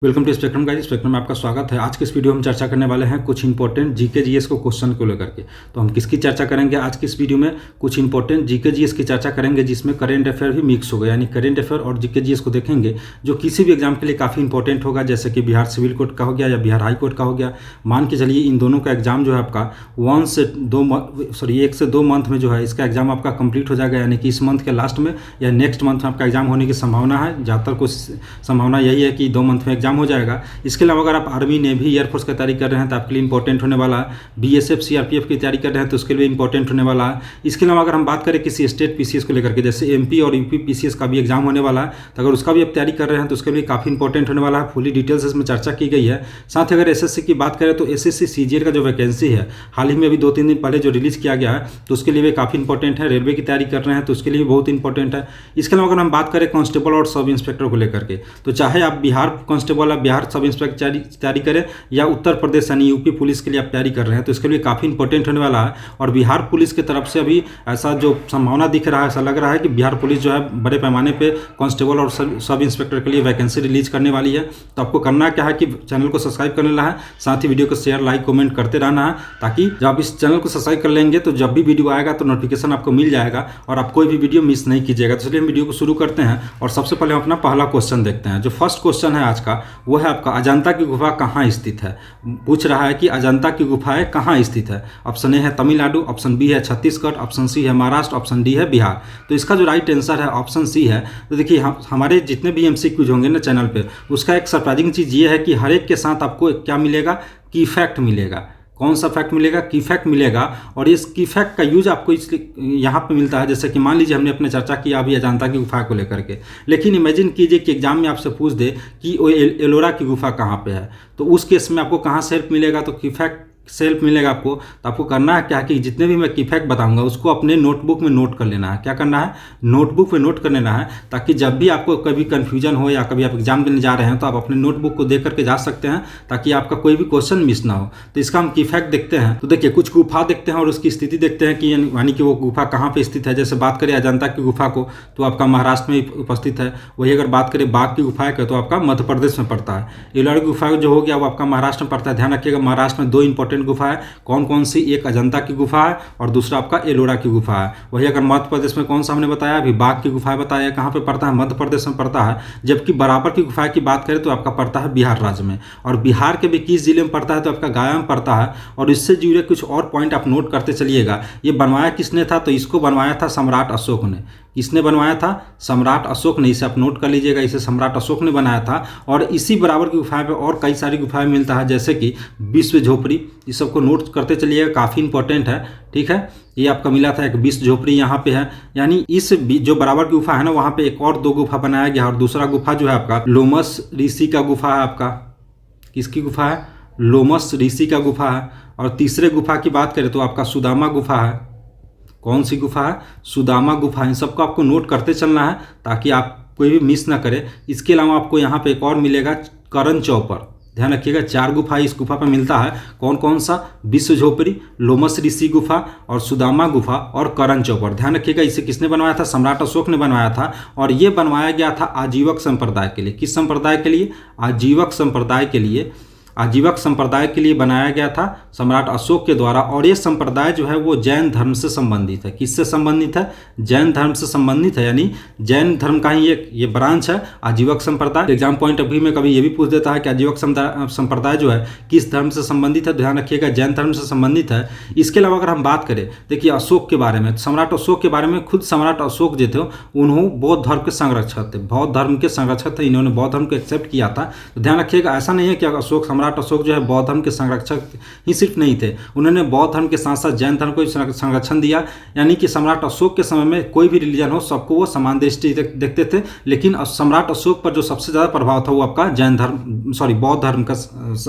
Welcome to spectrum guys. Spectrum में आपका स्वागत है। आज के इस वीडियो में हम चर्चा करने वाले हैं कुछ इंपॉर्टेंट जीके जीएस को क्वेश्चन को लेकर के। तो हम किसकी चर्चा करेंगे आज की इस वीडियो में? कुछ इंपॉर्टेंट जीके जीएस की चर्चा करेंगे जिसमें करेंट अफेयर भी मिक्स होगा, यानी करेंट अफेयर और जीके जीएस को देखेंगे जो किसी भी एग्जाम के लिए काफ़ी इंपॉर्टेंट होगा, जैसे कि बिहार सिविल कोर्ट का हो गया या बिहार हाई कोर्ट का हो गया। मान के चलिए इन दोनों का एग्जाम जो है आपका 1 से 2 मंथ में जो है इसका एग्जाम आपका कंप्लीट हो जाएगा, यानी कि इस मंथ के लास्ट में या नेक्स्ट मंथ में आपका एग्जाम होने की संभावना है। ज़्यादातर कोशिश संभावना यही है कि 2 मंथ में एग्जाम हो जाएगा। इसके अलावा अगर आप आर्मी नेवी एयरफोर्स की तैयारी कर रहे हैं तो आपके लिए इंपॉर्टेंट होने वाला है। बीएसएफ सीआरपीएफ की तैयारी कर रहे हैं तो उसके लिए इंपॉर्टेंट होने वाला है। इसके अलावा अगर हम बात करें किसी स्टेट पीसीएस को लेकर के, जैसे एमपी और यूपी पीसीएस का भी एग्जाम होने वाला है, तो अगर उसका भी आप तैयारी कर रहे हैं तो उसके लिए काफ़ी इंपॉर्टेंट होने वाला है। फुली डिटेल्स इसमें चर्चा की गई है। साथ ही अगर एसएससी की बात करें तो एसएससी सीजीएल का जो वैकेंसी है हाल ही में अभी 2-3 दिन पहले जो रिलीज़ किया गया है तो उसके लिए भी काफ़ी इंपॉर्टेंट है। रेलवे की तैयारी कर रहे हैं तो उसके लिए भी बहुत इंपॉर्टेंट है। इसके अलावा अगर हम बात करें कांस्टेबल और सब इंस्पेक्टर को लेकर के, तो चाहे आप बिहार कांस्टेबल या बिहार सब इंस्पेक्टर तैयारी करें या उत्तर प्रदेश यानी यूपी पुलिस के लिए आप तैयारी कर रहे हैं तो इसके लिए काफ़ी इंपॉर्टेंट होने वाला है। और बिहार पुलिस की तरफ से अभी ऐसा जो संभावना दिख रहा है, ऐसा लग रहा है कि बिहार पुलिस जो है बड़े पैमाने पे कांस्टेबल और सब इंस्पेक्टर के लिए वैकेंसी रिलीज करने वाली है। तो आपको करना क्या है कि चैनल को सब्सक्राइब कर लेना है, साथ ही वीडियो को शेयर लाइक कमेंट करते रहना है, ताकि जब आप इस चैनल को सब्सक्राइब कर लेंगे तो जब भी वीडियो आएगा तो नोटिफिकेशन आपको मिल जाएगा और आप कोई भी वीडियो मिस नहीं कीजिएगा। तो चलिए हम वीडियो को शुरू करते हैं और सबसे पहले हम अपना पहला क्वेश्चन देखते हैं। जो फर्स्ट क्वेश्चन है आज का वो है आपका अजंता की गुफा कहाँ स्थित है। पूछ रहा है कि अजंता की गुफाएं कहाँ स्थित है। ऑप्शन ए है तमिलनाडु, ऑप्शन बी है छत्तीसगढ़, ऑप्शन सी है महाराष्ट्र, ऑप्शन डी है बिहार। तो इसका जो राइट आंसर है ऑप्शन सी है। तो देखिए हमारे जितने भी एमसीक्यूज होंगे ना चैनल पे, उसका एक सरप्राइजिंग चीज़ ये है कि हर एक के साथ आपको क्या मिलेगा, की फैक्ट मिलेगा। कौन सा फैक्ट मिलेगा? की फैक्ट मिलेगा। और इस की फैक्ट का यूज आपको इसलिए यहाँ पे मिलता है, जैसे कि मान लीजिए हमने अपने चर्चा किया अभी अजंता की गुफा को लेकर के, लेकिन इमेजिन कीजिए कि एग्जाम में आपसे पूछ दे कि वो एलोरा की गुफा कहाँ पे है, तो उस केस में आपको कहाँ से हेल्प मिलेगा? तो की फैक्ट सेल्फ मिलेगा आपको। तो आपको करना है क्या कि जितने भी मैं की फैक्ट बताऊंगा उसको अपने नोटबुक में नोट कर लेना है। क्या करना है? नोटबुक में नोट कर लेना है, ताकि जब भी आपको कभी कन्फ्यूजन हो या कभी आप एग्जाम देने जा रहे हैं तो आप अपने नोटबुक को देख करके जा सकते हैं, ताकि आपका कोई भी क्वेश्चन मिस ना हो। तो इसका हम की फैक्ट देखते हैं। तो देखिए कुछ गुफा देखते हैं और उसकी स्थिति देखते हैं कि यानी कि वो गुफा कहाँ पर स्थित है। जैसे बात करें अजंता की गुफा को तो आपका महाराष्ट्र में उपस्थित है। वही अगर बात करें बाघ की गुफा का तो आपका मध्य प्रदेश में पड़ता है। एलोरा की गुफा जो हो गया वो आपका महाराष्ट्र में पड़ता है। ध्यान रखिएगा महाराष्ट्र में 2 इंपॉर्टेंट गुफा है। कौन सी? एक अजंता की गुफा है और दूसरा आपका एलोरा की गुफा है। वही अगर मध्य प्रदेश में कौन सा हमने बताया, अभी बाघ की गुफा बताया, कहाँ पे पड़ता है? मध्य प्रदेश में पड़ता है। जबकि बराबर की गुफा की बात करें तो आपका पड़ता है बिहार राज्य में, और बिहार के भी किस जिले में पड़ता है? तो आपका गया में पड़ता है। और इससे जुड़े कुछ और पॉइंट आप नोट करते चलिएगा। ये बनवाया किसने था? तो इसको बनवाया था सम्राट अशोक ने। किसने बनवाया था? सम्राट अशोक ने। इसे आप नोट कर लीजिएगा, इसे सम्राट अशोक ने बनाया था। और इसी बराबर की गुफाएं पे और कई सारी गुफाएं मिलता है, जैसे कि विश्व झोपड़ी। इस सबको नोट करते चलिएगा, काफ़ी इंपॉर्टेंट है। ठीक है, ये आपका मिला था एक विश्व झोपड़ी यहाँ पे है। यानी इस जो बराबर की गुफा है ना वहाँ पे एक और 2 गुफा बनाया गया। और दूसरा गुफा जो है आपका लोमस ऋषि का गुफा है। आपका किसकी गुफा है? लोमस ऋषि का गुफा है। और तीसरे गुफा की बात करें तो आपका सुदामा गुफा है। कौन सी गुफा है? सुदामा गुफा। इन सबको आपको नोट करते चलना है ताकि आप कोई भी मिस ना करें। इसके अलावा आपको यहाँ पे एक और मिलेगा करण चौपर। ध्यान रखिएगा 4 गुफा इस गुफा पर मिलता है। कौन सा? विश्व झोपड़ी, लोमस ऋषि गुफा और सुदामा गुफा और करण चौपर। ध्यान रखिएगा इसे किसने बनवाया था? सम्राट अशोक ने बनवाया था। और ये बनवाया गया था आजीवक संप्रदाय के लिए। किस संप्रदाय के लिए? आजीवक संप्रदाय के लिए। आजीवक संप्रदाय के लिए बनाया गया था सम्राट अशोक के द्वारा। और ये संप्रदाय जो है वो जैन धर्म से संबंधित है। किससे संबंधित है? जैन धर्म से संबंधित है। यानी जैन धर्म का ही ये ब्रांच है आजीवक संप्रदाय। एग्जाम पॉइंट अभी में कभी ये भी पूछ देता है कि आजीवक संप्रदाय जो है किस धर्म से संबंधित है। ध्यान रखिएगा जैन धर्म से संबंधित है। इसके अलावा अगर हम बात करें देखिए अशोक के बारे में, सम्राट अशोक के बारे में, खुद सम्राट अशोक जो थे उन्होंने बौद्ध धर्म के संरक्षक थे। बौद्ध धर्म के संरक्षक थे, इन्होंने बौद्ध धर्म को एक्सेप्ट किया था। तो ध्यान रखिएगा ऐसा नहीं है कि सम्राट अशोक जो है बौद्ध धर्म के संरक्षक ही सिर्फ नहीं थे, उन्होंने बौद्ध धर्म के साथ साथ जैन धर्म को संरक्षण दिया। यानी कि सम्राट अशोक के समय में कोई भी रिलीजन हो सबको वो समान दृष्टि देखते थे। लेकिन सम्राट अशोक पर जो सबसे ज़्यादा प्रभाव था वो आपका बौद्ध धर्म का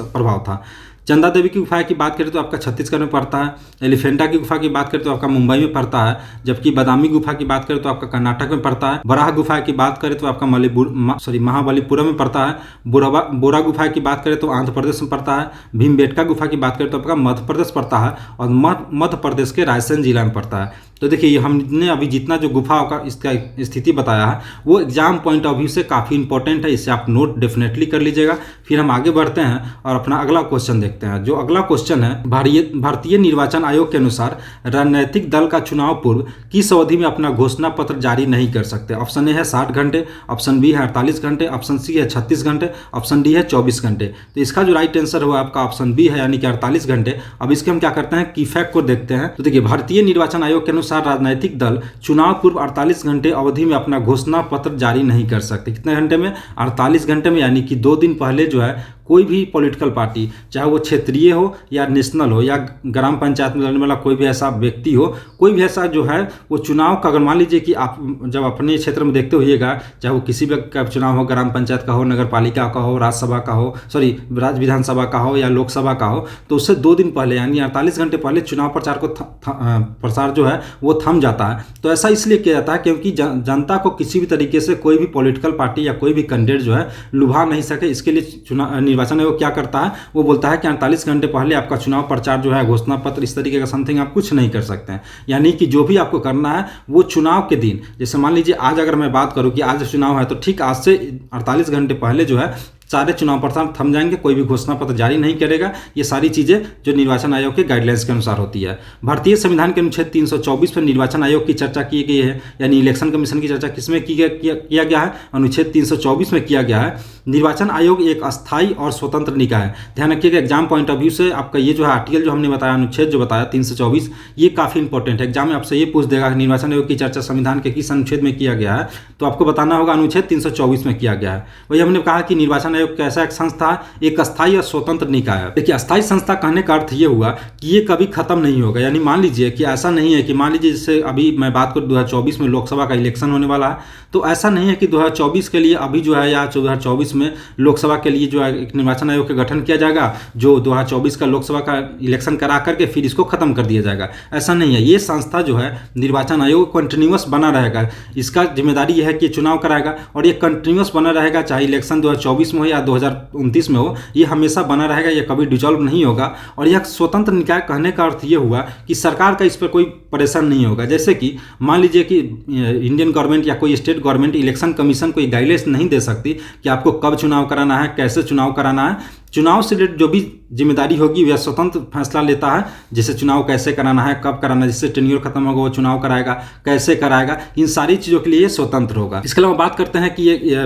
प्रभाव था। चंदा देवी की गुफा की बात करें तो आपका छत्तीसगढ़ में पड़ता है। एलिफेंटा की गुफा की बात करें तो आपका मुंबई में पड़ता है। जबकि बादामी गुफा की बात करें तो आपका कर्नाटक में पड़ता है। बराह गुफा की बात करें तो आपका महाबलीपुरम में पड़ता है। बोरा गुफा की बात करें तो आंध्र प्रदेश में पड़ता है। भीमबेटका गुफा की बात करें तो आपका मध्य प्रदेश पड़ता है और मध्य प्रदेश के रायसेन जिला में पड़ता है। तो देखिए हमने अभी जितना जो गुफा का इसका स्थिति बताया है वो एग्जाम पॉइंट ऑफ व्यू से काफ़ी इंपॉर्टेंट है, इसे आप नोट डेफिनेटली कर लीजिएगा। फिर हम आगे बढ़ते हैं और अपना अगला क्वेश्चन देखते हैं। जो अगला क्वेश्चन है, भारतीय निर्वाचन आयोग के अनुसार राजनीतिक दल का चुनाव पूर्व किस अवधि में अपना घोषणा पत्र जारी नहीं कर सकते? ऑप्शन ए है 60 घंटे, ऑप्शन बी है 48 घंटे, ऑप्शन सी है 36 घंटे, ऑप्शन डी है 24 घंटे। तो इसका जो राइट आंसर हुआ आपका ऑप्शन बी है, यानी कि 48 घंटे। अब इसके हम क्या करते हैं की फैक्ट को देखते हैं। तो देखिए भारतीय निर्वाचन आयोग के अनुसार राजनीतिक दल चुनाव पूर्व 48 घंटे अवधि में अपना घोषणा पत्र जारी नहीं कर सकते। कितने घंटे में? 48 घंटे में, यानी कि 2 दिन पहले जो है कोई भी पॉलिटिकल पार्टी, चाहे वो क्षेत्रीय हो या नेशनल हो या ग्राम पंचायत में लड़ने वाला कोई भी ऐसा व्यक्ति हो, कोई भी ऐसा जो है वो चुनाव का, अगर मान लीजिए कि आप जब अपने क्षेत्र में देखते होइएगा, चाहे वो किसी भी का चुनाव हो, ग्राम पंचायत का हो, नगर पालिका का हो, राज्यसभा का हो, राज्य विधानसभा का हो या लोकसभा का हो, तो उससे 2 दिन पहले यानी 48 घंटे पहले चुनाव प्रचार को प्रसार जो है वो थम जाता है। तो ऐसा इसलिए किया जाता है क्योंकि जनता को किसी भी तरीके से कोई भी पॉलिटिकल पार्टी या कोई भी कैंडिडेट जो है लुभा नहीं सके। इसके लिए निर्वाचन आयोग क्या करता है, वो बोलता है कि 48 घंटे पहले आपका चुनाव प्रचार जो है, घोषणा पत्र, इस तरीके का समथिंग आप कुछ नहीं कर सकते हैं। यानी कि जो भी आपको करना है वो चुनाव के दिन, जैसे मान लीजिए आज अगर मैं बात करूं कि आज चुनाव है, तो ठीक आज से 48 घंटे पहले जो है सारे चुनाव प्रचार थम जाएंगे, कोई भी घोषणा पत्र जारी नहीं करेगा। ये सारी चीज़ें जो निर्वाचन आयोग के गाइडलाइंस के अनुसार होती है। भारतीय संविधान के अनुच्छेद 324 पर निर्वाचन आयोग की चर्चा की गई है, यानी इलेक्शन कमीशन की चर्चा किसमें किया गया है? अनुच्छेद 324 में किया गया है। निर्वाचन आयोग एक अस्थायी और स्वतंत्र निकाय है। ध्यान रखिएगा एग्जाम पॉइंट ऑफ व्यू से आपका ये जो है आर्टिकल जो हमने बताया, अनुच्छेद जो बताया 324, ये काफ़ी इंपॉर्टेंट है। एग्जाम में आपसे ये पूछ देगा कि निर्वाचन आयोग की चर्चा संविधान के किस अनुच्छेद में किया गया है, तो आपको बताना होगा अनुच्छेद 324 में किया गया है। वही हमने कहा कि निर्वाचन आयोग कैसा एक संस्था, एक अस्थायी और स्वतंत्र निकाय है। देखिए अस्थायी संस्था कहने का अर्थ ये हुआ कि ये कभी खत्म नहीं होगा। यानी मान लीजिए कि ऐसा नहीं है कि मान लीजिए जैसे अभी मैं बात करूँ 2024 में लोकसभा का इलेक्शन होने वाला है, तो ऐसा नहीं है कि 2024 के लिए अभी जो है या 2024 में लोकसभा के लिए जो है एक निर्वाचन आयोग का गठन किया जाएगा, जो 2024 का लोकसभा का इलेक्शन करा करके फिर इसको खत्म कर दिया जाएगा। ऐसा नहीं है। ये संस्था जो है निर्वाचन आयोग कंटिन्यूअस बना रहेगा। इसका जिम्मेदारी यह है कि चुनाव कराएगा और ये कंटिन्यूअस बना रहेगा, चाहे इलेक्शन 2024 में हो या 2029 में हो, ये हमेशा बना रहेगा, ये कभी डिसॉल्व नहीं होगा। और यह स्वतंत्र निकाय कहने का अर्थ ये हुआ कि सरकार का इस पर कोई प्रेशर नहीं होगा। जैसे कि मान लीजिए कि इंडियन गवर्नमेंट या कोई स्टेट गवर्नमेंट इलेक्शन कमीशन को गाइडलाइंस नहीं दे सकती कि आपको कब चुनाव कराना है, कैसे चुनाव कराना है। चुनाव से रिलेटेड जो भी जिम्मेदारी होगी वह स्वतंत्र फैसला लेता है, जैसे चुनाव कैसे कराना है, कब कराना है, जिससे टेन्योर खत्म होगा वो चुनाव कराएगा, कैसे कराएगा, इन सारी चीज़ों के लिए स्वतंत्र होगा। इसके अलावा बात करते हैं कि ये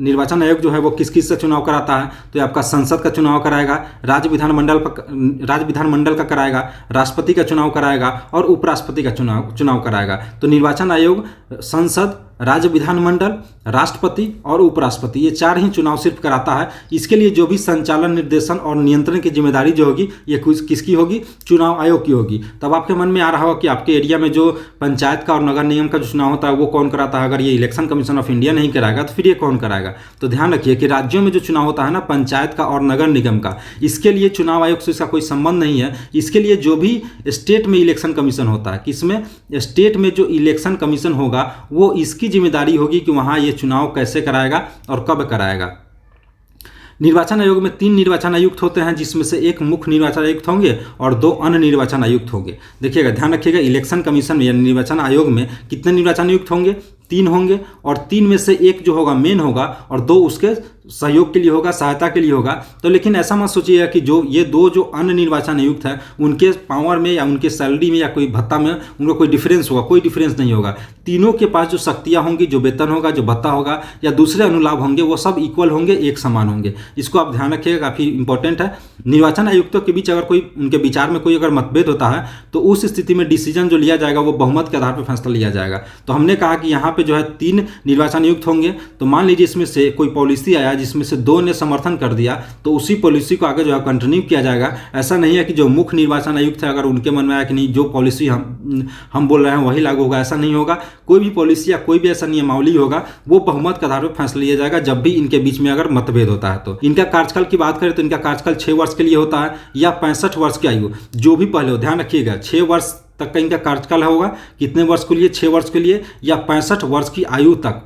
निर्वाचन आयोग जो है वो किस किस से चुनाव कराता है, तो आपका संसद का चुनाव कराएगा, राज्य विधानमंडल का कराएगा, राष्ट्रपति का चुनाव कराएगा और उपराष्ट्रपति का चुनाव कराएगा। तो निर्वाचन आयोग संसद, राज्य विधानमंडल, राष्ट्रपति और उपराष्ट्रपति, ये 4 ही चुनाव सिर्फ कराता है। इसके लिए जो भी संचालन, निर्देशन और नियंत्रण की जिम्मेदारी जो होगी ये किसकी होगी? चुनाव आयोग की होगी। तब आपके मन में आ रहा होगा कि आपके एरिया में जो पंचायत का और नगर निगम का जो चुनाव होता है वो कौन कराता है? अगर ये इलेक्शन कमीशन ऑफ इंडिया नहीं कराएगा तो फिर ये कौन कराएगा? तो ध्यान रखिए कि राज्यों में जो चुनाव होता है ना, पंचायत का और नगर निगम का, इसके लिए चुनाव आयोग से इसका कोई संबंध नहीं है। इसके लिए जो भी स्टेट में इलेक्शन कमीशन होता है, किसमें? स्टेट में जो इलेक्शन कमीशन होगा वो इसकी जिम्मेदारी होगी कि वहां ये चुनाव कैसे कराएगा और कब कराएगा। निर्वाचन आयोग में 3 निर्वाचन आयुक्त होते हैं, जिसमें से एक मुख्य निर्वाचन आयुक्त होंगे और 2 अन्य निर्वाचन आयुक्त होंगे। देखिएगा, ध्यान रखिएगा, इलेक्शन कमीशन में या निर्वाचन आयोग में कितने निर्वाचन आयुक्त होंगे? 3 होंगे और 3 में से एक जो होगा मेन होगा और 2 उसके सहयोग के लिए होगा, सहायता के लिए होगा। तो लेकिन ऐसा मत सोचिएगा कि जो ये 2 जो अन्य निर्वाचन आयुक्त हैं उनके पावर में या उनके सैलरी में या कोई भत्ता में उनका कोई डिफरेंस होगा। कोई डिफरेंस नहीं होगा। तीनों के पास जो शक्तियाँ होंगी, जो वेतन होगा, जो भत्ता होगा या दूसरे अनुलाभ होंगे, वो सब इक्वल होंगे, एक समान होंगे। इसको आप ध्यान रखिएगा, काफ़ी इंपॉर्टेंट है। निर्वाचन आयुक्तों के बीच अगर कोई उनके विचार में कोई अगर मतभेद होता है तो उस स्थिति में डिसीजन जो लिया जाएगा वो बहुमत के आधार पर फैसला लिया जाएगा। तो हमने कहा कि यहाँ पे जो है 3 निर्वाचन आयुक्त होंगे। तो मान लीजिए इसमें से कोई पॉलिसी आया जिसमें से 2 ने समर्थन कर दिया, तो उसी पॉलिसी को आगे जो है कंटिन्यू किया जाएगा। ऐसा नहीं है कि जो मुख्य निर्वाचन आयुक्त है अगर उनके मन में आया कि नहीं जो पॉलिसी हम बोल रहे हैं वही लागू होगा, ऐसा नहीं होगा। कोई भी पॉलिसी या कोई भी ऐसा नियमावली होगा वो बहुमत के आधार पर फैसला लिया जाएगा जब भी इनके बीच में अगर मतभेद होता है। तो इनका कार्यकाल की बात करें तो इनका कार्यकाल 6 वर्ष के लिए होता है या 65 वर्ष की आयु, जो भी पहले हो। ध्यान रखिएगा, 6 वर्ष तक का इनका कार्यकाल होगा। कितने वर्ष के लिए? 6 वर्ष के लिए या 65 वर्ष की आयु तक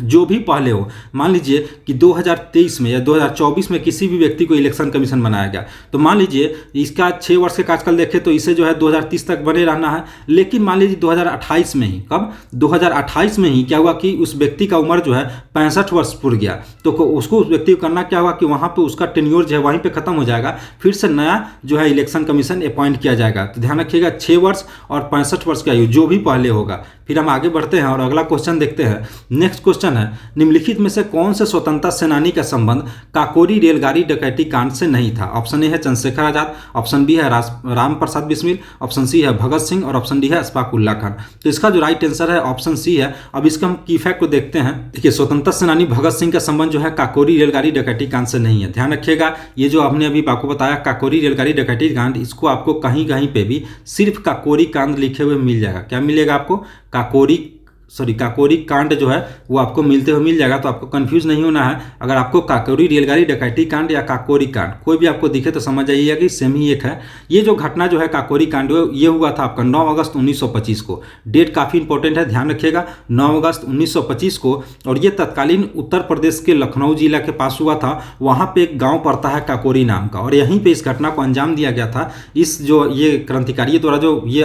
जो भी पहले हो, मान लीजिए कि 2023 में या 2024 में किसी भी व्यक्ति को इलेक्शन कमीशन बनाया गया, तो मान लीजिए इसका 6 वर्ष के कार्यकाल देखें तो इसे जो है 2030 तक बने रहना है। लेकिन मान लीजिए 2028 में ही, कब 2028 में ही क्या हुआ कि उस व्यक्ति का उम्र जो है 65 वर्ष पूर गया, तो उसको उस व्यक्ति को करना क्या हुआ कि वहाँ पर उसका टेन्योर जो है वहीं पर खत्म हो जाएगा, फिर से नया जो है इलेक्शन कमीशन अपॉइंट किया जाएगा। तो ध्यान रखिएगा 6 वर्ष और 65 वर्ष की आयु जो भी पहले होगा। फिर हम आगे बढ़ते हैं और अगला क्वेश्चन देखते हैं। नेक्स्ट क्वेश्चन है, निम्नलिखित में से कौन से स्वतंत्रता सेनानी का संबंध काकोरी रेलगाड़ी डकैती कांड से नहीं था? ऑप्शन ए है चंद्रशेखर आजाद, ऑप्शन बी है राम प्रसाद बिस्मिल, ऑप्शन सी है भगत सिंह और ऑप्शन डी है अशफाक उल्लाह खान। तो इसका जो राइट आंसर है ऑप्शन सी है। अब इसका हम की फैक्ट को देखते हैं। देखिए, स्वतंत्रता सेनानी भगत सिंह का संबंध जो है काकोरी रेलगाड़ी डकैती कांड से नहीं है। ध्यान रखिएगा, ये जो हमने अभी आपको बताया काकोरी रेलगाड़ी डकैती कांड, इसको आपको कहीं कहीं पे भी सिर्फ काकोरी कांड लिखे हुए मिल जाएगा। क्या मिलेगा आपको? काकोरी कांड जो है वो आपको मिलते हुए मिल जाएगा। तो आपको कंफ्यूज नहीं होना है। अगर आपको काकोरी रेलगाड़ी डकैती कांड या काकोरी कांड कोई भी आपको दिखे तो समझ जाइएगा कि सेम ही एक है। ये जो घटना जो है काकोरी कांड ये हुआ था आपका 9 अगस्त 1925 को। डेट काफ़ी इंपॉर्टेंट है, ध्यान रखिएगा, 9 अगस्त 1925 को। और ये तत्कालीन उत्तर प्रदेश के लखनऊ जिला के पास हुआ था। वहाँ पर एक गाँव पड़ता है काकोरी नाम का, और यहीं पर इस घटना को अंजाम दिया गया था। इस जो ये क्रांतिकारियों द्वारा जो ये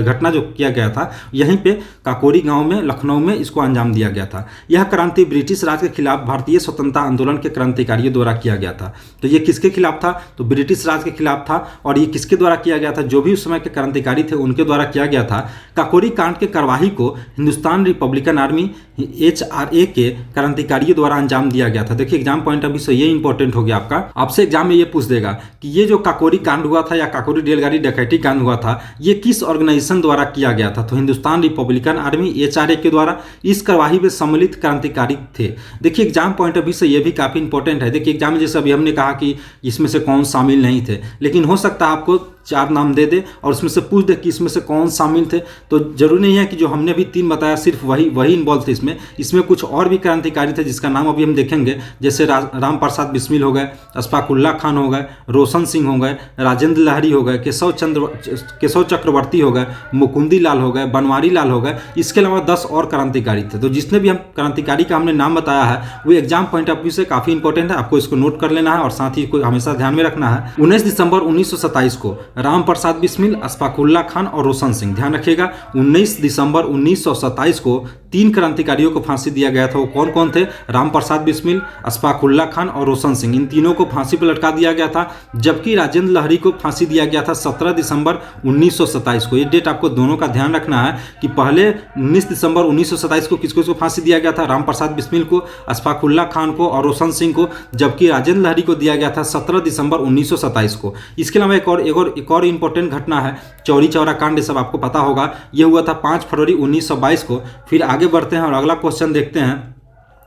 घटना जो किया गया था, यहीं पर काकोरी गांव में लखनऊ में इसको अंजाम दिया गया था। यह क्रांति ब्रिटिश राज के खिलाफ भारतीय स्वतंत्रता आंदोलन के क्रांतिकारियों द्वारा किया गया था। तो ये किसके खिलाफ था? तो ब्रिटिश राज के खिलाफ था। और ये किसके द्वारा किया गया था? जो भी उस समय के क्रांतिकारी थे उनके द्वारा किया गया था। काकोरी कांड के कार्यवाही को हिंदुस्तान रिपब्लिकन आर्मी HRA के क्रांतिकारियों द्वारा अंजाम दिया गया था। देखिए, एग्जाम पॉइंट अभी से ये इंपॉर्टेंट हो गया आपका। आपसे एग्जाम में ये पूछ देगा कि ये जो काकोरी कांड हुआ था या काकोरी रेलगाड़ी डकैती कांड हुआ था, ये किस ऑर्गेनाइजेशन द्वारा किया गया था? तो हिंदुस्तान रिपब्लिकन आर्मी HRA के द्वारा इस कार्यवाही में सम्मिलित क्रांतिकारी थे। देखिए, एग्जाम पॉइंट अभी से ये भी काफ़ी इंपॉर्टेंट है। देखिए, एग्जाम में जैसे अभी हमने कहा कि इसमें से कौन शामिल नहीं थे, लेकिन हो सकता है आपको 4 नाम दे दे और उसमें से पूछ दे कि इसमें से कौन शामिल थे। तो जरूरी नहीं है कि जो हमने अभी 3 बताया सिर्फ वही इन्वॉल्व थे इसमें कुछ और भी क्रांतिकारी थे जिसका नाम अभी हम देखेंगे। जैसे राम प्रसाद बिस्मिल हो गए, अशफाक उल्लाह खान हो गए, रोशन सिंह हो गए, राजेंद्र लहरी हो गए, केशव चक्रवर्ती हो गए, मुकुंदी लाल हो गए, बनवारी लाल हो गए। इसके अलावा 10 और क्रांतिकारी थे। तो जितने भी हम क्रांतिकारी का हमने नाम बताया है वो एग्जाम पॉइंट ऑफ व्यू से काफ़ी इंपॉर्टेंट है। आपको इसको नोट कर लेना है और साथ ही हमेशा ध्यान में रखना है। 19 दिसंबर 1927 को राम प्रसाद बिस्मिल, अशफाक उल्लाह खान और रोशन सिंह, ध्यान रखिएगा, 19 दिसंबर 1927 को 3 क्रांतिकारियों को फांसी दिया गया था। वो कौन कौन थे? राम प्रसाद बिस्मिल, अशफाक उल्लाह खान और रोशन सिंह। इन तीनों को फांसी पर लटका दिया गया था। जबकि राजेंद्र लहरी को फांसी दिया गया था 17 दिसंबर 1927 को। ये डेट आपको दोनों का ध्यान रखना है कि पहले 19 दिसंबर 1927 को किसको फांसी दिया गया था? राम प्रसाद बिस्मिल को, अशफाक उल्लाह खान को और रोशन सिंह को। जबकि राजेंद्र लहरी को दिया गया था 17 दिसंबर 1927 को। इसके अलावा एक और इंपॉर्टेंट घटना है, चौरी चौरा कांड, सब आपको पता होगा। यह हुआ था 5 फरवरी 1922 को। फिर आगे बढ़ते हैं और अगला क्वेश्चन देखते हैं।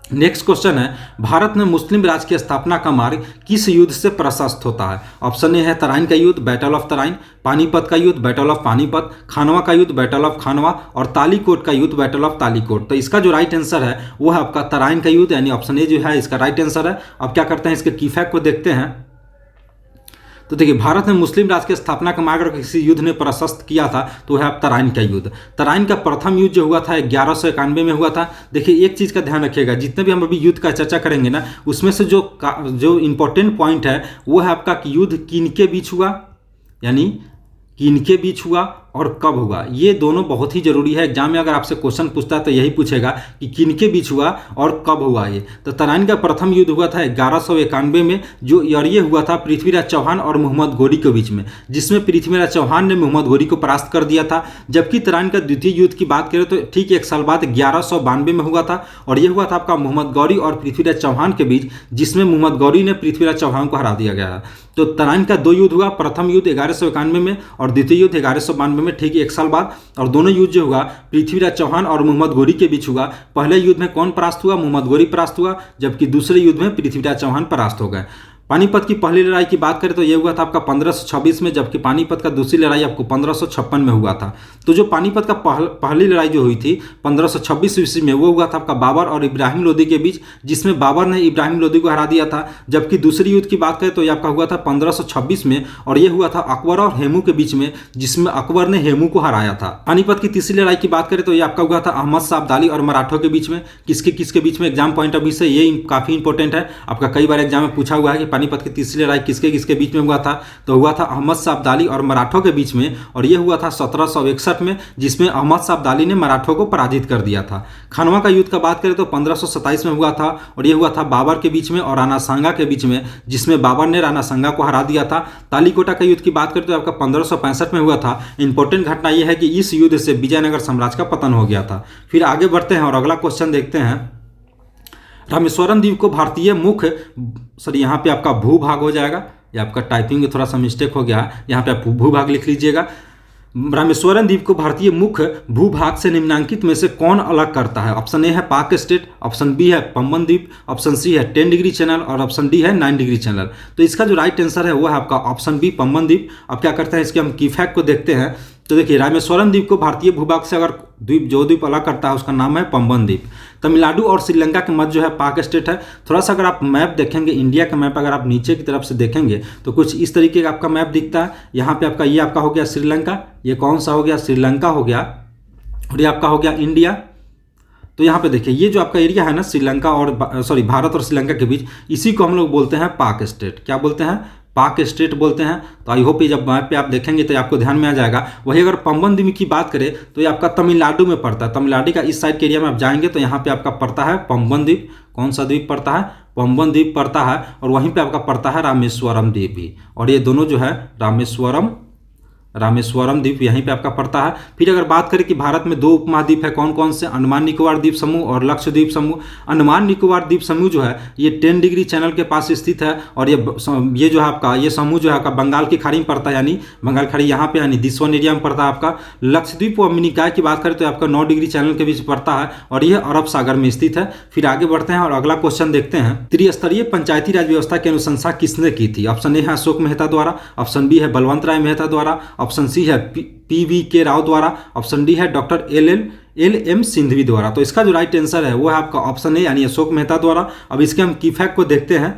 नेक्स्ट क्वेश्चन है, भारत में मुस्लिम राज्य की स्थापना का मार्ग किस युद्ध से प्रशस्त होता है? ऑप्शन ए है तराइन का युद्ध, बैटल ऑफ तराइन, पानीपत का युद्ध, बैटल ऑफ पानीपत, खानवा का युद्ध, बैटल ऑफ खानवा और तालीकोट का युद्ध, बैटल ऑफ तालीकोट। तो इसका जो राइट आंसर है वो है आपका तराइन का युद्ध, यानी ऑप्शन ए जो है इसका राइट आंसर है। अब क्या करते हैं, इसके की फैक्ट को देखते हैं। तो देखिए, भारत में मुस्लिम राज्य की स्थापना का मार्ग किसी युद्ध ने प्रशस्त किया था तो वह अब तराइन का युद्ध। तराइन का प्रथम युद्ध जो हुआ था 1191 में हुआ था। देखिए, एक चीज़ का ध्यान रखिएगा, जितने भी हम अभी युद्ध का चर्चा करेंगे ना, उसमें से जो इंपॉर्टेंट पॉइंट है वो है आपका कि युद्ध किनके बीच हुआ, यानी किनके बीच हुआ और कब हुआ। ये दोनों बहुत ही जरूरी है। एग्जाम में अगर आपसे क्वेश्चन पूछता है तो यही पूछेगा कि किनके बीच हुआ और कब हुआ ये। तो तराइन का प्रथम युद्ध हुआ था 1191 में, जो ये हुआ था पृथ्वीराज चौहान और मोहम्मद गोरी के बीच में, जिसमें पृथ्वीराज चौहान ने मोहम्मद गोरी को परास्त कर दिया था। जबकि तराइन का द्वितीय युद्ध की बात करें तो ठीक 1 साल बाद 1192 में हुआ था, और यह हुआ था आपका मोहम्मद गौरी और पृथ्वीराज चौहान के बीच, जिसमें मोहम्मद गौरी ने पृथ्वीराज चौहान को हरा दिया गया। तो तराइन का 2 युद्ध हुआ, प्रथम युद्ध 1191 में और द्वितीय युद्ध 1192 में, ठीक 1 साल बाद। और दोनों युद्ध जो हुआ पृथ्वीराज चौहान और मोहम्मद गोरी के बीच हुआ। पहले युद्ध में कौन परास्त हुआ? मोहम्मद गोरी परास्त हुआ, जबकि दूसरे युद्ध में पृथ्वीराज चौहान परास्त हो गए। पानीपत की पहली लड़ाई की बात करें तो ये हुआ था आपका 1526 में, जबकि पानीपत का दूसरी लड़ाई आपको 1556 में हुआ था। तो जो पानीपत का पहली लड़ाई जो हुई थी 1526 ईस्वी में, वो हुआ था आपका बाबर और इब्राहिम लोदी के बीच, जिसमें बाबर ने इब्राहिम लोदी को हरा दिया था। जबकि दूसरी युद्ध की बात करें तो ये आपका हुआ था 1526 में, और ये हुआ था अकबर और हेमू के बीच में, जिसमें अकबर ने हेमू को हराया था। पानीपत की तीसरी लड़ाई की बात करें तो ये आपका हुआ था अहमद शाह अब्दाली और मराठों के बीच में। किसके बीच में, एग्जाम पॉइंट ऑफ व्यू से ये काफी इंपॉर्टेंट है, आपका कई बार एग्जाम में पूछा हुआ है कि पानीपत की तीसरी लड़ाई किसके बीच में हुआ था। तो हुआ था अहमद शाह अब्दाली और मराठों के बीच में, और यह हुआ था 1761 में, जिसमें अहमद शाह अब्दाली ने मराठों को पराजित कर दिया था। खानवा का युद्ध का बात करें तो 1527 में हुआ था, और यह हुआ था बाबर के बीच में और राणा सांगा के बीच में, जिसमें बाबर ने राणा सांगा को हरा दिया था। तालीकोटा का युद्ध की बात करें तो आपका 1565 में हुआ था। इंपॉर्टेंट घटना यह है कि इस युद्ध से विजयनगर साम्राज्य का पतन हो गया था। फिर आगे बढ़ते हैं और अगला क्वेश्चन देखते हैं। रामेश्वरम द्वीप को भारतीय मुख्य, यहाँ पे आपका भूभाग हो जाएगा, ये आपका टाइपिंग में थोड़ा सा मिस्टेक हो गया, यहाँ पे आप भूभाग लिख लीजिएगा। रामेश्वरम द्वीप को भारतीय मुख्य भूभाग से निम्नांकित में से कौन अलग करता है? ऑप्शन ए है पाक स्टेट, ऑप्शन बी है पंबन द्वीप, ऑप्शन सी है 10 डिग्री चैनल और ऑप्शन डी है 9 डिग्री चैनल। तो इसका जो राइट आंसर है वो है आपका ऑप्शन बी पंबन द्वीप। अब क्या करते हैं, इसके हम की फैक्ट को देखते हैं। तो देखिए, रामेश्वरम द्वीप को भारतीय भूभाग से अगर द्वीप अलग करता है उसका नाम है पंबन द्वीप। तमिलनाडु और श्रीलंका के मध्य जो है पाक स्टेट है। थोड़ा सा अगर आप मैप देखेंगे, इंडिया का मैप अगर आप नीचे की तरफ से देखेंगे तो कुछ इस तरीके का आपका मैप दिखता है। यहाँ पे आपका ये आपका हो गया श्रीलंका, ये कौन सा हो गया, श्रीलंका हो गया, और ये आपका हो गया इंडिया। तो यहाँ पे देखिए, ये जो आपका एरिया है ना श्रीलंका और भारत और श्रीलंका के बीच, इसी को हम लोग बोलते हैं पाक स्टेट। क्या बोलते हैं? पाक स्टेट बोलते हैं। तो आई होप ये जब मैप पे आप देखेंगे तो आपको ध्यान में आ जाएगा। वही अगर पंबन द्वीप की बात करें तो ये आपका तमिलनाडु में पड़ता है। तमिलनाडु का इस साइड के एरिया में आप जाएंगे तो यहाँ पे आपका पड़ता है पंबन द्वीप। कौन सा द्वीप पड़ता है? पंबन द्वीप पड़ता है, और वहीं पे आपका पड़ता है रामेश्वरम द्वीप भी। और ये दोनों जो है रामेश्वरम द्वीप यहीं पे आपका पड़ता है। फिर अगर बात करें कि भारत में 2 उपमहाद्वीप है, कौन कौन से? अंडमान निकोबार द्वीप समूह और लक्षद्वीप समूह। अंडमान निकोबार द्वीप समूह जो है ये 10 डिग्री चैनल के पास स्थित है, और ये जो है आपका ये समूह जो है आपका बंगाल की खाड़ी में पड़ता है, यानी बंगाल खाड़ी यहाँ पे यानी दिसवन एरिया में पड़ता है आपका। लक्षद्वीप और मिनिकॉय की बात करें तो आपका 9 डिग्री चैनल के बीच पड़ता है, और यह अरब सागर में स्थित है। फिर आगे बढ़ते हैं और अगला क्वेश्चन देखते हैं। त्रिस्तरीय पंचायती राज व्यवस्था की अनुशंसा किसने की थी? ऑप्शन ए है अशोक मेहता द्वारा, ऑप्शन बी है बलवंत राय मेहता द्वारा, ऑप्शन सी है PV राव द्वारा, ऑप्शन डी है डॉक्टर LM सिंधवी द्वारा। तो इसका जो राइट आंसर है वो है आपका ऑप्शन ए यानी अशोक मेहता द्वारा। अब इसके हम की फैक्ट को देखते हैं।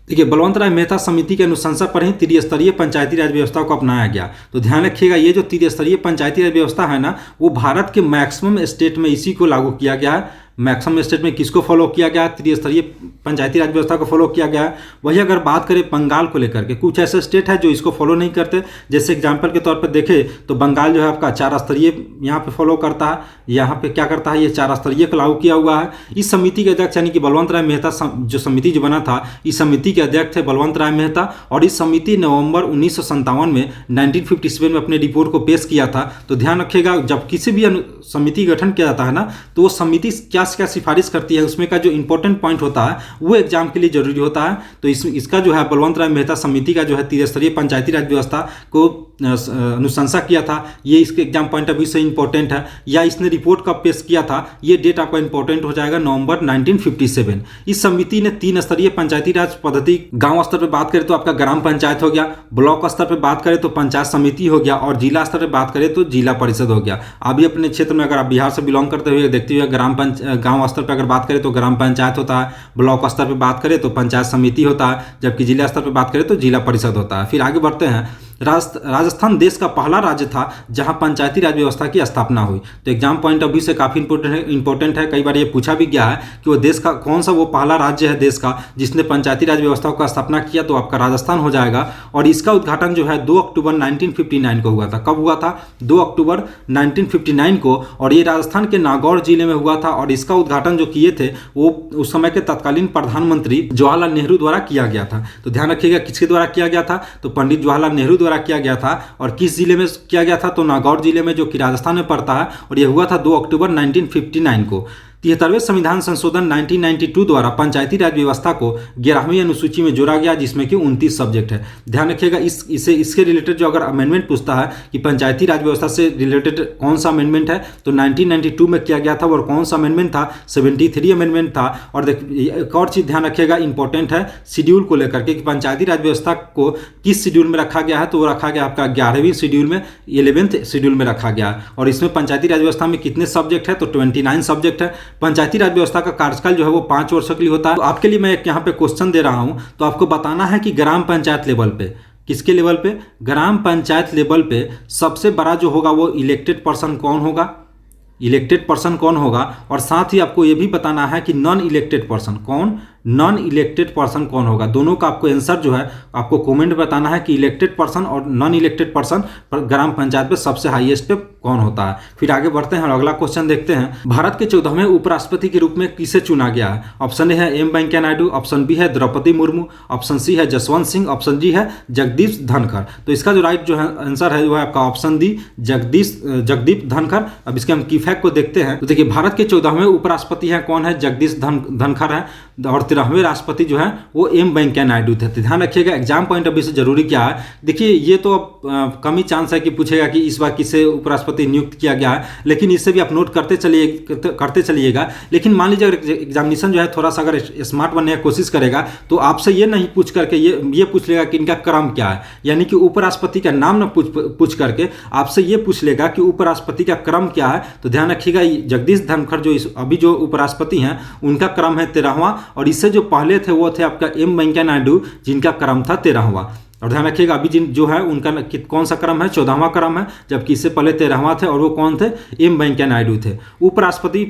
देखिए, बलवंत राय मेहता समिति के अनुशंसा पर ही त्रिस्तरीय पंचायती राज व्यवस्था को अपनाया गया। तो ध्यान रखिएगा, ये जो त्रिस्तरीय पंचायती राज व्यवस्था है ना, वो भारत के मैक्सिमम स्टेट में इसी को लागू किया गया है। मैक्सिमम स्टेट में किसको फॉलो किया गया? त्रिस्तरीय पंचायती राज व्यवस्था को फॉलो किया गया है। वही अगर बात करें बंगाल को लेकर के, कुछ ऐसे स्टेट है जो इसको फॉलो नहीं करते। जैसे एग्जांपल के तौर पर देखें तो बंगाल जो है आपका 4 स्तरीय यहाँ पे फॉलो करता है, यहाँ पे क्या करता है, ये 4 स्तरीय को लागू किया हुआ है। इस समिति के अध्यक्ष यानी कि बलवंत राय मेहता, जो समिति जो बना था, इस समिति के अध्यक्ष थे बलवंत राय मेहता, और इस समिति नवंबर 1957 में 1957 में अपने रिपोर्ट को पेश किया था। तो ध्यान रखिएगा, जब किसी भी समिति गठन किया जाता है ना, तो वो समिति क्या सिफारिश करती है, उसमें का जो इंपॉर्टेंट पॉइंट होता है वो एग्जाम के लिए जरूरी होता है। तो इसका जो है बलवंत राय मेहता समिति का जो है त्रिस्तरीय पंचायती राज व्यवस्था को अनुशंसा किया था, ये इसके एग्जाम पॉइंट ऑफ व्यू से इंपॉर्टेंट है। या इसने रिपोर्ट कब पेश किया था, ये डेट आपका इंपॉर्टेंट हो जाएगा, नवंबर 1957। इस समिति ने 3 स्तरीय पंचायती राज पद्धति, गांव स्तर पर बात करें तो आपका ग्राम पंचायत हो गया, ब्लॉक स्तर पर बात करें तो पंचायत समिति हो गया, और जिला स्तर पर बात करें तो जिला परिषद हो गया। अभी अपने क्षेत्र में अगर आप बिहार से बिलोंग करते हुए देखते हुए गांव स्तर पर अगर बात करें तो ग्राम पंचायत होता है, ब्लॉक स्तर पर बात करें तो पंचायत समिति होता है, जबकि जिला स्तर पर बात करें तो जिला परिषद होता है। फिर आगे बढ़ते हैं। राजस्थान देश का पहला राज्य था जहां पंचायती राज व्यवस्था की स्थापना हुई। तो एग्जाम पॉइंट ऑफ व्यू से काफ़ी इंपॉर्टेंट है। कई बार ये पूछा भी गया है कि वो देश का कौन सा वो पहला राज्य है देश का जिसने पंचायती राज व्यवस्था का स्थापना किया, तो आपका राजस्थान हो जाएगा। और इसका उद्घाटन जो है 2 अक्टूबर 1959 को हुआ था। कब हुआ था? 2 अक्टूबर 1959 को, और ये राजस्थान के नागौर जिले में हुआ था। और इसका उद्घाटन जो किए थे वो उस समय के तत्कालीन प्रधानमंत्री जवाहरलाल नेहरू द्वारा किया गया था। तो ध्यान रखिएगा किसके द्वारा किया गया था, तो पंडित जवाहरलाल नेहरू द्वारा किया गया था। और किस जिले में किया गया था, तो नागौर जिले में, जो कि राजस्थान में पड़ता है। और यह हुआ था 2 अक्टूबर 1959 को। 73वें संविधान संशोधन 1992 द्वारा पंचायती राज व्यवस्था को 11वीं अनुसूची में जोड़ा गया, जिसमें कि 29 सब्जेक्ट है। ध्यान रखिएगा, इसके रिलेटेड जो अगर अमेंडमेंट पूछता है कि पंचायती राज व्यवस्था से रिलेटेड कौन सा अमेंडमेंट है, तो 1992 में किया गया था। और कौन सा अमेंडमेंट था? 73 अमेंडमेंट था। और एक और चीज़ ध्यान रखिएगा, इंपॉर्टेंट है शेड्यूल को लेकर के कि पंचायती राज व्यवस्था को किस शेड्यूल में रखा गया है, तो वो रखा गया आपका 11वीं शेड्यूल में, 11th शेड्यूल में रखा गया। और इसमें पंचायती राज व्यवस्था में कितने सब्जेक्ट है? तो 29 सब्जेक्ट है। पंचायती राज व्यवस्था का कार्यकाल जो है वो 5 वर्षों के लिए होता है। तो आपके लिए मैं एक यहाँ पे क्वेश्चन दे रहा हूँ, तो आपको बताना है कि ग्राम पंचायत लेवल पे, किसके लेवल पे? ग्राम पंचायत लेवल पे सबसे बड़ा जो होगा वो इलेक्टेड पर्सन कौन होगा, इलेक्टेड पर्सन कौन होगा। और साथ ही आपको ये भी बताना है कि नॉन इलेक्टेड पर्सन कौन, नॉन इलेक्टेड पर्सन कौन होगा। दोनों का आपको आंसर जो है आपको कमेंट में बताना है कि इलेक्टेड पर्सन और नॉन इलेक्टेड पर्सन ग्राम पंचायत पे सबसे हाईएस्ट पे कौन होता है। फिर आगे बढ़ते हैं और अगला क्वेश्चन देखते हैं। भारत के 14वें उपराष्ट्रपति के रूप में किसे चुना गया है? ऑप्शन ए है M Venkaiah Naidu, option B है द्रौपदी मुर्मू, ऑप्शन सी है जसवंत सिंह, ऑप्शन जी है जगदीप धनखड़। तो इसका जो राइट जो है आंसर है वो है आपका ऑप्शन डी, जगदीप धनखड़। अब इसके हम की फैक्ट को देखते हैं। तो देखिए, भारत के 14वें उपराष्ट्रपति हैं कौन है? जगदीप धनखड़ है। और 13वें राष्ट्रपति जो है वो एम वेंकैया नायडू थे। तो ध्यान रखिएगा, एग्जाम पॉइंट ऑफ व्यू से जरूरी क्या है। देखिए, ये तो अब कम ही चांस है कि पूछेगा कि इस बार किसे उपराष्ट्रपति नियुक्त किया गया है, लेकिन इससे भी आप नोट करते चलिएगा। लेकिन मान लीजिए अगर एग्जामिनेशन जो है थोड़ा सा अगर स्मार्ट बनने की कोशिश करेगा, तो आपसे ये नहीं पूछ करके ये पूछ लेगा कि इनका क्रम क्या है, यानी कि उपराष्ट्रपति का नाम न पूछ करके आपसे ये पूछ लेगा कि उपराष्ट्रपति का क्रम क्या है। तो ध्यान रखिएगा, जगदीप धनखड़ जो अभी जो उपराष्ट्रपति हैं उनका क्रम है 13वां, और इससे जो पहले थे वो थे आपका एम वेंकैया नायडू, जिनका क्रम था 13वां। और ध्यान रखिएगा, अभी जो है उनका कौन सा क्रम है? 14वां क्रम है, जबकि इससे पहले 13वां थे। और वो कौन थे? एम वेंकैया नायडू थे। उपराष्ट्रपति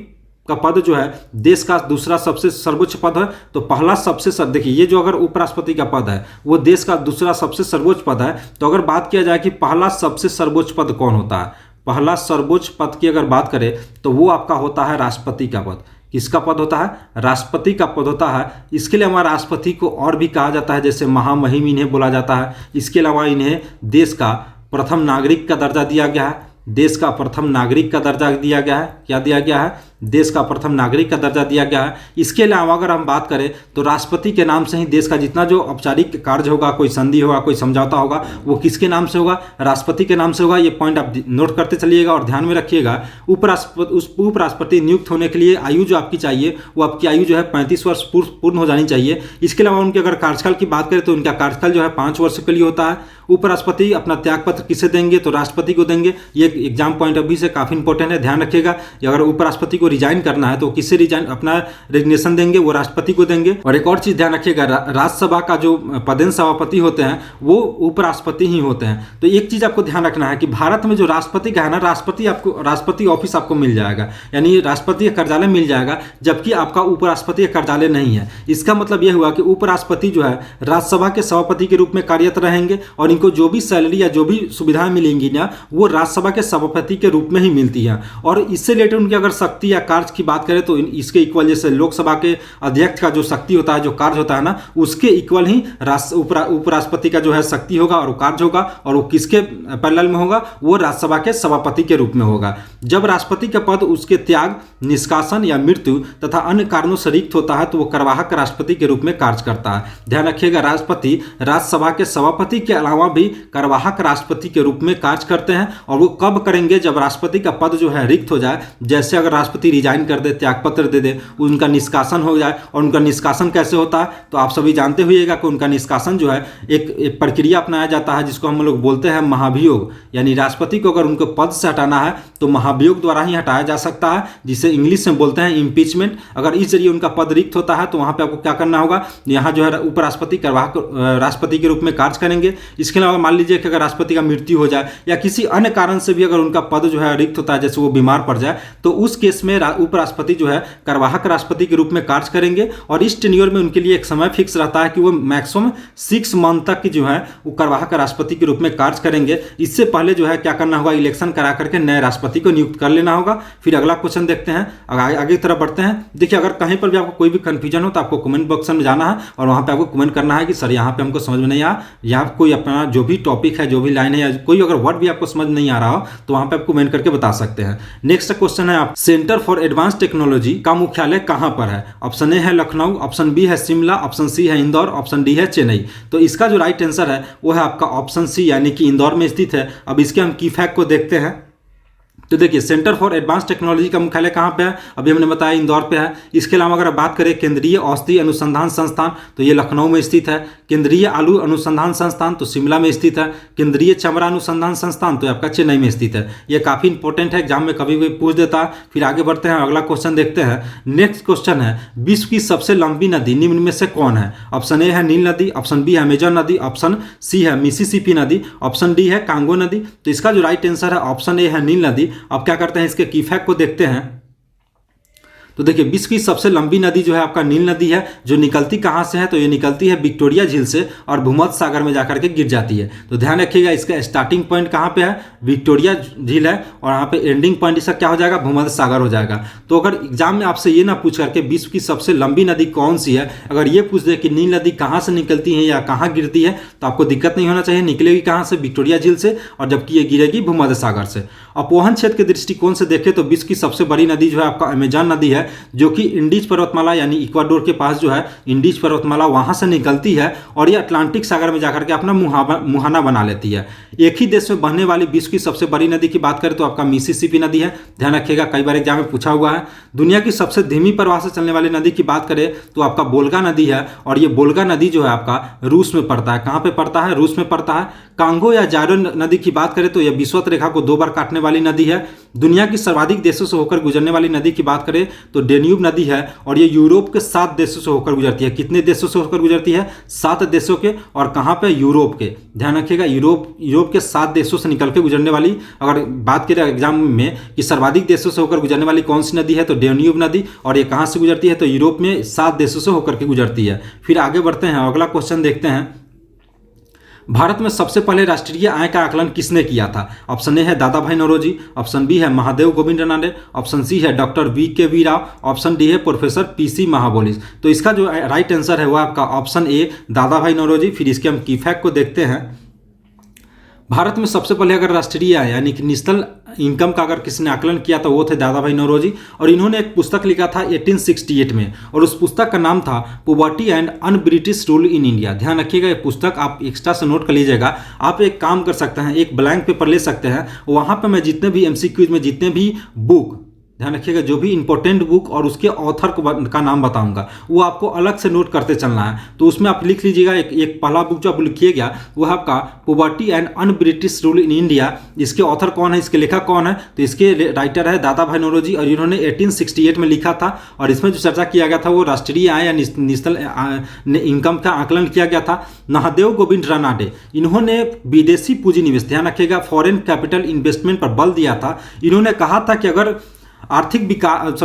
का पद जो है देश का दूसरा सबसे सर्वोच्च पद है। तो पहला सबसे देखिए, ये जो अगर उपराष्ट्रपति का पद है वो देश का दूसरा सबसे सर्वोच्च पद है। तो अगर बात किया जाए कि पहला सबसे सर्वोच्च पद कौन होता है, पहला सर्वोच्च पद की अगर बात करें तो वो आपका होता है राष्ट्रपति का पद। किसका पद होता है? राष्ट्रपति का पद होता है। इसके लिए हमारा राष्ट्रपति को और भी कहा जाता है, जैसे महामहिम इन्हें बोला जाता है। इसके अलावा इन्हें देश का प्रथम नागरिक का दर्जा दिया गया है। देश का प्रथम नागरिक का दर्जा दिया गया है। क्या दिया गया है? देश का प्रथम नागरिक का दर्जा दिया गया है। इसके अलावा अगर हम बात करें तो राष्ट्रपति के नाम से ही देश का जितना जो औपचारिक कार्य होगा, कोई संधि होगा, कोई समझौता होगा, वो किसके नाम से होगा? राष्ट्रपति के नाम से होगा। ये पॉइंट आप नोट करते चलिएगा और ध्यान में रखिएगा। उपराष्ट्रपति नियुक्त होने के लिए आयु जो आपकी चाहिए वो आपकी आयु जो है 35 वर्ष पूर्ण हो जानी चाहिए। इसके अलावा उनके अगर कार्यकाल की बात करें तो उनका कार्यकाल जो है 5 वर्ष के लिए होता है। उपराष्ट्रपति अपना त्यागपत्र किसे देंगे? तो राष्ट्रपति को देंगे। ये एग्जाम पॉइंट ऑफ व्यू से काफी इंपॉर्टेंट है, ध्यान रखिएगा। अगर उपराष्ट्रपति को रिजाइन करना है तो किससे रिजाइन अपना रेजिग्नेशन देंगे? वो राष्ट्रपति को देंगे। और एक और चीज ध्यान रखिएगा, राज्यसभा का जो पदेन सभापति होते हैं वो उपराष्ट्रपति ही होते हैं। तो एक चीज आपको ध्यान रखना है कि भारत में जो राष्ट्रपति का है ना, राष्ट्रपति ऑफिस आपको मिल जाएगा, यानी राष्ट्रपति का कार्यालय मिल जाएगा, जबकि आपका उपराष्ट्रपति का कार्यालय नहीं है। इसका मतलब यह हुआ कि उपराष्ट्रपति जो है राज्यसभा के सभापति के रूप में कार्यरत रहेंगे और इनको जो भी सैलरी या जो भी सुविधाएं मिलेंगी ना, वो राज्यसभा के सभापति के रूप में ही मिलती है। और इससे रिलेटेड उनकी अगर शक्ति या कार्य की बात करें तो इसके इक्वल, जैसे लोकसभा के अध्यक्ष का जो शक्ति होता है, जो कार्य होता है ना, उसके इक्वल ही उपराष्ट्रपति का जो है शक्ति होगा और कार्य होगा। और वो किसके पैरेलल में होगा? वो राज्यसभा के सभापति के रूप में होगा। जब राष्ट्रपति का पद उसके त्याग, निष्कासन या मृत्यु तथा अन्य कारणों से रिक्त होता है तो वो कार्यवाहक राष्ट्रपति के रूप में कार्य करता है। ध्यान रखिएगा, राष्ट्रपति राज्यसभा के सभापति के अलावा भी कार्यवाहक राष्ट्रपति के रूप में कार्य करते हैं। और वो कब करेंगे? जब राष्ट्रपति का पद जो है रिक्त हो जाए, जैसे अगर राष्ट्रपति रिजाइन कर दे, त्यागपत्र दे दे, उनका निष्कासन हो जाए। और उनका निष्कासन कैसे होता है? तो आप सभी जानते हुएगा कि उनका निष्कासन जो है एक प्रक्रिया अपनाया जाता है जिसको हम लोग बोलते हैं महाभियोग। यानी राष्ट्रपति को अगर उनको पद से हटाना है तो महाभियोग द्वारा ही हटाया जा सकता है, जिसे इंग्लिश में बोलते हैं इम्पीचमेंट। अगर इस जरिए उनका पद रिक्त होता है तो वहां पे आपको क्या करना होगा? यहाँ जो है उपराष्ट्रपति कार्यवाहक राष्ट्रपति के रूप में कार्य करेंगे। इसके अलावा मान लीजिए कि अगर राष्ट्रपति का मृत्यु हो जाए या किसी अन्य कारण से भी अगर उनका पद जो है रिक्त होता है, जैसे वो बीमार पड़ जाए, तो उस केस में उपराष्ट्रपति जो है कार्यवाहक राष्ट्रपति के रूप में कार्य करेंगे। और इस टेन्योर में उनके लिए एक समय फिक्स रहता है कि वो मैक्सिमम 6 मंथ तक जो है वो कार्यवाहक राष्ट्रपति के रूप में कार्य करेंगे। इससे पहले जो है क्या करना होगा? इलेक्शन करा करके नए राष्ट्रपति को नियुक्त कर लेना होगा। फिर अगला क्वेश्चन देखते हैं, आगे की तरफ बढ़ते हैं। देखिए, अगर कहीं पर भी आपको कोई भी कंफ्यूजन हो तो आपको कमेंट बॉक्स में जाना है और वहां पे आपको कमेंट करना है कि सर यहाँ पे हमको समझ में नहीं आया, या कोई अपना जो भी टॉपिक है, जो भी लाइन है, या कोई अगर वर्ड भी आपको समझ नहीं आ रहा हो तो वहां पे आप कमेंट करके बता सकते हैं। नेक्स्ट क्वेश्चन है, आप सेंटर फॉर एडवांस टेक्नोलॉजी का मुख्यालय कहाँ पर है? ऑप्शन ए है लखनऊ, ऑप्शन बी है शिमला, ऑप्शन सी है इंदौर, ऑप्शन डी है चेन्नई। तो इसका जो राइट आंसर है वो है आपका ऑप्शन सी, यानी कि इंदौर में स्थित है। अब इसके हम की फैक्ट को देखते हैं। तो देखिए, सेंटर फॉर एडवांस टेक्नोलॉजी का मुख्यालय कहाँ पे है? अभी हमने बताया इंदौर पे है। इसके अलावा अगर बात करें केंद्रीय औषधि अनुसंधान संस्थान, तो ये लखनऊ में स्थित है। केंद्रीय आलू अनुसंधान संस्थान तो शिमला में स्थित है। केंद्रीय चमड़ा अनुसंधान संस्थान तो आपका चेन्नई में स्थित है। ये काफ़ी इंपॉर्टेंट है, एग्जाम में कभी भी पूछ देता है। फिर आगे बढ़ते हैं, अगला क्वेश्चन देखते हैं। नेक्स्ट क्वेश्चन है, विश्व की सबसे लंबी नदी निम्न में से कौन है? ऑप्शन ए है नील नदी, ऑप्शन बी है अमेजन नदी, ऑप्शन सी है मिसिसिपी नदी, ऑप्शन डी है कांगो नदी। तो इसका जो राइट आंसर है ऑप्शन ए है नील नदी। अब क्या करते हैं, इसके की फैक्ट को देखते हैं। तो देखिए, विश्व की सबसे लंबी नदी जो है आपका नील नदी है। जो निकलती कहाँ से है? तो ये निकलती है विक्टोरिया झील से और भूमध्य सागर में जाकर के गिर जाती है। तो ध्यान रखिएगा, इसका स्टार्टिंग पॉइंट कहाँ पे है? विक्टोरिया झील है, और यहाँ पे एंडिंग पॉइंट इसका क्या हो जाएगा? भूमध्य सागर हो जाएगा। तो अगर एग्जाम में आपसे ये ना पूछ करके विश्व की सबसे लंबी नदी कौन सी है, अगर ये पूछ दे कि नील नदी कहाँ से निकलती है या कहाँ गिरती है, तो आपको दिक्कत नहीं होना चाहिए। निकलेगी कहाँ से? विक्टोरिया झील से, और जबकि ये गिरेगी भूमध्य सागर से। अपवहन क्षेत्र के दृष्टिकोण से देखें तो विश्व की सबसे बड़ी नदी जो है आपका अमेजन नदी है, जो कि इंडीज पर्वतमाला यानी इक्वाडोर के पास जो है इंडीज पर्वतमाला वहां से निकलती है, और ये अटलांटिक सागर में जाकर के अपना मुहाना बना लेती है। एक ही देश में बहने वाली विश्व की सबसे बड़ी नदी की बात करें तो आपका मिसिसिपी नदी है। ध्यान रखिएगा, कई बार एग्जाम में पूछा हुआ है। दुनिया की सबसे धीमी प्रवाह से चलने वाली नदी की बात करें तो आपका बोल्गा नदी है, और ये बोल्गा नदी जो है आपका रूस में पड़ता है। कहाँ पे पड़ता है? रूस में पड़ता है। कांगो या जारो नदी की बात करें तो यह विषुवत रेखा को 2 बार काटने वाली नदी है। दुनिया की सर्वाधिक देशों से होकर गुजरने वाली नदी की बात करें तो डेन्यूब नदी है, और ये यूरोप के 7 देशों से होकर गुजरती है। कितने देशों से होकर गुजरती है? 7 देशों के। और कहाँ पे? यूरोप के। ध्यान रखिएगा, यूरोप के 7 देशों से निकल के गुजरने वाली, अगर बात करें एग्जाम में कि सर्वाधिक देशों से होकर गुजरने वाली कौन सी नदी है, तो डेन्यूब नदी। और ये कहाँ से गुजरती है? तो यूरोप में 7 देशों से होकर के गुजरती है। फिर आगे बढ़ते हैं, अगला क्वेश्चन देखते हैं। भारत में सबसे पहले राष्ट्रीय आय का आकलन किसने किया था? ऑप्शन ए है दादा भाई नौरोजी, ऑप्शन बी है महादेव गोविंद रानडे, ऑप्शन सी है doctor V Rao, option D है प्रोफेसर पीसी महाबोलिस। तो इसका जो राइट आंसर है वो आपका ऑप्शन ए दादा भाई नौरोजी। फिर इसके हम की फैक्ट को देखते हैं। भारत में सबसे पहले अगर राष्ट्रीय आय यानी कि नेशनल इनकम का अगर किसी ने आकलन किया तो वो थे दादा भाई नौरोजी, और इन्होंने एक पुस्तक लिखा था 1868 में, और उस पुस्तक का नाम था poverty and un British rule in India. ध्यान रखिएगा, ये पुस्तक आप एक्स्ट्रा से नोट कर लीजिएगा। आप एक काम कर सकते हैं, एक ब्लैंक पेपर ले सकते हैं, वहाँ पर मैं जितने भी MCQs में जितने भी बुक, ध्यान रखिएगा, जो भी इंपॉर्टेंट बुक और उसके ऑथर का नाम बताऊंगा वो आपको अलग से नोट करते चलना है। तो उसमें आप लिख लीजिएगा, एक पहला बुक जो आप लिखिएगा वो है आपका poverty and un British rule in India. इसके ऑथर कौन है, इसके लेखक कौन है? तो इसके राइटर है दादा भाई नौरोजी, और इन्होंने 1868 में लिखा था। और इसमें जो चर्चा किया गया था वो राष्ट्रीय आय या नेशनल इनकम का आकलन किया गया था। महादेव गोविंद रानडे, इन्होंने विदेशी पूंजी निवेश, ध्यान रखिएगा, फॉरेन कैपिटल इन्वेस्टमेंट पर बल दिया था। इन्होंने कहा था कि अगर आर्थिक विकास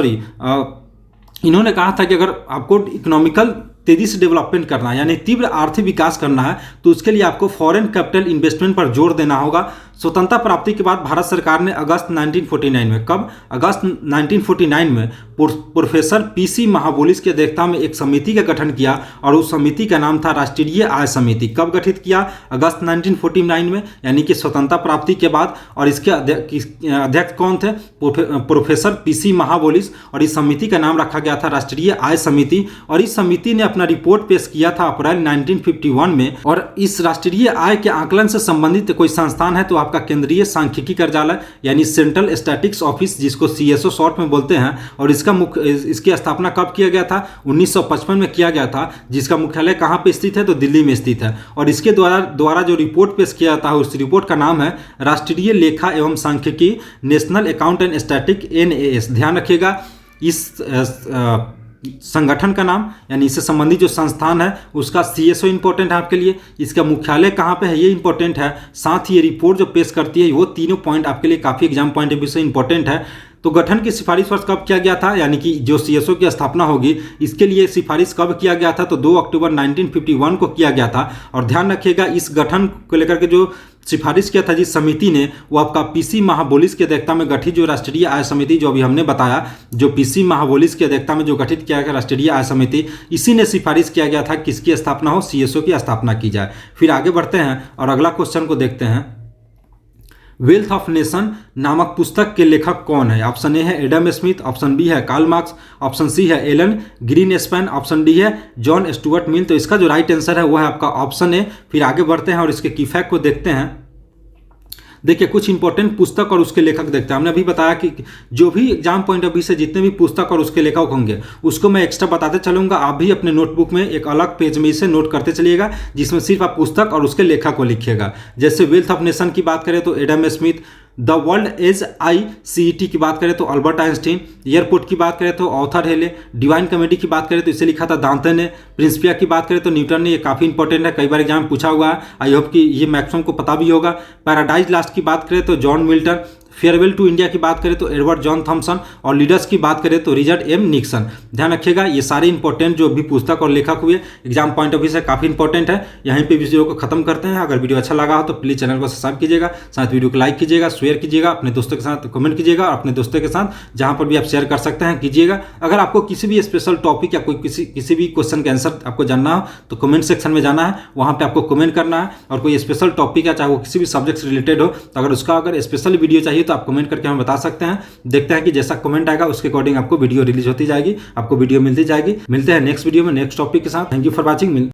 इन्होंने कहा था कि अगर आपको इकोनॉमिकल तेजी से डेवलपमेंट करना है यानी तीव्र आर्थिक विकास करना है तो उसके लिए आपको फॉरेन कैपिटल इन्वेस्टमेंट पर जोर देना होगा। स्वतंत्रता प्राप्ति के बाद भारत सरकार ने अगस्त 1949 में, कब? अगस्त 1949 में प्रोफेसर पीसी महाबोलिस की अध्यक्षता में एक समिति का गठन किया, और उस समिति का नाम था राष्ट्रीय आय समिति। कब गठित किया? अगस्त 1949 में, यानी कि स्वतंत्रता प्राप्ति के बाद। और इसके अध्यक्ष कौन थे? प्रोफेसर पीसी महाबोलिस, और इस समिति का नाम रखा गया था राष्ट्रीय आय समिति। और इस समिति ने अपना रिपोर्ट पेश किया था अप्रैल 1951 में। और इस राष्ट्रीय आय के आकलन से संबंधित कोई संस्थान है तो आपका केंद्रीय सांख्यिकी कार्यालय यानी सेंट्रल स्टैटिस्टिक्स ऑफिस, जिसको CSO शॉर्ट में बोलते हैं। और इसकी स्थापना कब किया गया था? 1955 में किया गया था, जिसका मुख्यालय कहाँ पे स्थित है? तो दिल्ली में स्थित है। और इसके द्वारा जो रिपोर्ट पेश किया जाता है उस रिपोर्ट का नाम है राष्ट्रीय लेखा एवं सांख्यिकी, national account and static, NAS। ध्यान रखिएगा, इस संगठन का नाम यानी इससे संबंधित जो संस्थान है उसका CSO इंपॉर्टेंट है आपके लिए। इसका मुख्यालय कहाँ पे है ये इंपॉर्टेंट है। साथ ही ये रिपोर्ट जो पेश करती है वो तीनों पॉइंट आपके लिए काफ़ी एग्जाम पॉइंट ऑफ व्यू से इंपॉर्टेंट है। तो गठन की सिफारिश वर्ष कब किया गया था, यानी कि जो CSO की स्थापना होगी इसके लिए सिफारिश कब किया गया था? तो 2 अक्टूबर 1951 को किया गया था। और ध्यान रखिएगा, इस गठन को लेकर के जो सिफारिश किया था जिस समिति ने, वो आपका पीसी महाबोलिस की अध्यक्षता में गठित जो राष्ट्रीय आय समिति, जो अभी हमने बताया, जो पीसी महाबोलिस की अध्यक्षता में जो गठित किया गया राष्ट्रीय आय समिति, इसी ने सिफारिश किया गया था किसकी स्थापना हो? CSO की स्थापना की जाए। फिर आगे बढ़ते हैं और अगला क्वेश्चन को देखते हैं। वेल्थ ऑफ नेशन नामक पुस्तक के लेखक कौन है? ऑप्शन ए है एडम स्मिथ, ऑप्शन बी है कार्ल मार्क्स, ऑप्शन सी है एलन ग्रीनस्पैन, ऑप्शन डी है जॉन स्टुअर्ट मिल। तो इसका जो राइट आंसर है वो है आपका ऑप्शन ए। फिर आगे बढ़ते हैं और इसके की फैक्ट को देखते हैं। देखिए कुछ इंपॉर्टेंट पुस्तक और उसके लेखक देखते हैं। हमने अभी बताया कि जो भी एग्जाम पॉइंट ऑफ व्यू से जितने भी पुस्तक और उसके लेखक होंगे उसको मैं एक्स्ट्रा बताते चलूंगा। आप भी अपने नोटबुक में एक अलग पेज में इसे नोट करते चलिएगा जिसमें सिर्फ आप पुस्तक और उसके लेखक को लिखिएगा। जैसे वेल्थ ऑफ नेशन की बात करें तो Adam Smith, the world as ICET की बात करें तो अल्बर्ट आइंस्टीन, एयरपोर्ट की बात करें तो ऑथर हेले, डिवाइन कॉमेडी की बात करें तो इसे लिखा था दांते ने, प्रिंसिपिया की बात करें तो न्यूटन ने। ये काफ़ी इंपॉर्टेंट है, कई बार एग्जाम में पूछा हुआ है, आई होप कि ये मैक्सिमम को पता भी होगा। पैराडाइज लास्ट की बात करें तो John Milton, farewell to India की बात करें तो एडवर्ड जॉन थॉमसन और लीडर्स की बात करें तो रिचर्ड एम निक्सन। ध्यान रखिएगा ये सारे इंपॉर्टेंट जो भी पुस्तक और लेखक हुए एग्जाम पॉइंट ऑफ व्यू से काफ़ी इंपॉर्टेंट है। यहीं पे वीडियो को खत्म करते हैं। अगर वीडियो अच्छा लगा हो तो प्लीज़ चैनल को सब्सक्राइब कीजिएगा, साथ वीडियो को लाइक कीजिएगा, शेयर कीजिएगा, अपने दोस्तों के साथ कमेंट कीजिएगा और अपने दोस्तों के साथ जहाँ पर भी आप शेयर कर सकते हैं कीजिएगा। अगर आपको किसी भी स्पेशल टॉपिक या कोई किसी भी क्वेश्चन का आंसर आपको जानना हो तो कमेंट सेक्शन में जाना है, वहाँ पर आपको कमेंट करना है। और कोई स्पेशल टॉपिक है चाहे वो किसी भी सब्जेक्ट से रिलेटेड हो तो अगर उसका स्पेशल वीडियो चाहिए तो आप कमेंट करके हमें बता सकते हैं। देखते हैं कि जैसा कमेंट आएगा उसके अकॉर्डिंग आपको वीडियो रिलीज होती जाएगी, आपको वीडियो मिलती जाएगी। मिलते हैं नेक्स्ट वीडियो में नेक्स्ट टॉपिक के साथ। Thank you for watching.